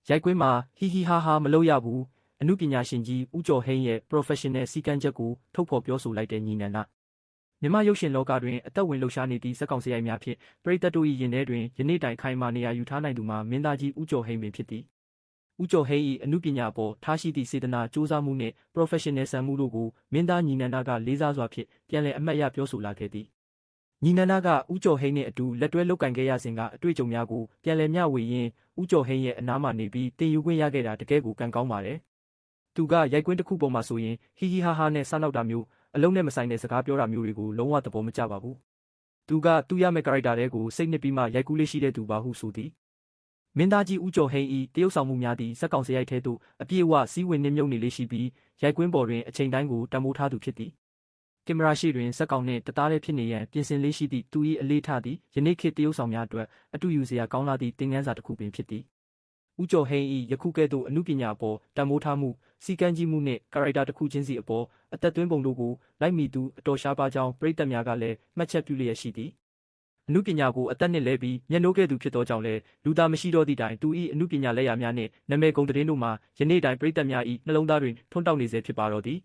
ရိုက်ကွင်းမှာဟီဟီဟာဟာမလုပ်ရဘူးအမှုပညာရှင်ကြီးဦးကျော်ဟိန်းရဲ့ professional စည်းကမ်းချက်ကိုထုတ်ဖော်ပြောဆိုလိုက်တဲ့ညီနန္ဒမြန်မာရုပ်ရှင်လောကတွင်အသက်ဝင်လှုပ်ရှားနေသည့်ဇာတ်ကောင်စရိုက်များဖြင့်ပရိသတ်တို့၏ရင်ထဲတွင်ယနေ့တိုင်ခိုင်မာနေရာယူထားနိုင်သူမှာမင်းသားကြီးဦးကျော်ဟိန်းပင်ဖြစ်သည်ဦးကျော်ဟိန်း၏အမှုပညာအပေါ်ထားရှိသည့်စေတနာစူးစမ်းမှုနှင့် professional ဆန်မှုတို့ကိုမင်းသားညီနန္ဒကလေးစားစွာဖြင့်ပြန်လည်အမှတ်ရပြောဆိုလာခဲ့သည်ညီနန္ဒကဦးကျော်ဟိန်းနှင့်အတူလက်တွဲလုပ်ကိုင်ခဲ့ရစဉ်ကအတွေ့အကြုံများကိုပြန်လည်မျှဝေရင်းဦးကျော်ဟိန်းရဲ့အနားမှနေပြီးတင်ယူခွင့်ရခဲ့တာတကယ်ကိုကံကောင်းပါတယ်သူကရိုက်ကွင်းတစ်ခုပေါ်မှာဆိုရင်ဟီဟီဟာဟာနဲ့စနောက်တာမျိုးအလုံးနဲ့မဆိုင်တဲ့စကားပြောတာမျိုးတွေကိုလုံးဝသဘောမကျပါဘူးသူကသူ့ရမယ့် character တွေကိုစိတ်နှစ်ပြီးမှရိုက်ကူးလေးရှိတဲ့သူပါဟုဆိုသည်မင်းသားကြီးဦးကျော်ဟိန်း၏တရုပ်ဆောင်မှုများသည့်ဇက်ကောင်စရိုက်ထဲသို့အပြည့်အဝစီးဝင်နှင်းမြုပ်နေလေးရှိပြီးရိုက်ကွင်းပေါ်တွင်အချိန်တိုင်းကိုတံမိုးထားသူဖြစ်သည်ကင်မရာရှိတွင်ဇက်ကောင်နှင့်တသားတည်းဖြစ်နေရန်ပြင်ဆင်လေးရှိသည့်သူ၏အလေးထားသည့်ယနေ့ခေတ်တရုပ်ဆောင်များအတွက်အတူယူစရာကောင်းလာသည့်သင်ခန်းစာတစ်ခုပင်ဖြစ်သည်ဦးကျော်ဟိန်း၏ယခုကဲ့သို့အမှုပညာအပေါ်တံမိုးထားမှုစီကံကြီးမှုနှင့် character တစ်ခုချင်းစီအပေါ်အသက်သွင်းပုံတို့ကိုလိုက်မိသူအတော်ရှားပါကြောင်းပရိသတ်များကလည်းမှတ်ချက်ပြုလျက်ရှိသည်အမှုပညာကိုအသက်နှင့်လဲပြီးမျက်နှိုးကဲ့သို့ဖြစ်သောကြောင့်လည်းလူသားမရှိတော့သည့်တိုင်သူ၏အမှုပညာလက်ရာများနှင့်နာမည်ဂုဏ်သတင်းတို့မှာယနေ့တိုင်ပရိသတ်များ၏နှလုံးသားတွင်ထွန်းတောက်နေစေဖြစ်ပါတော့သည်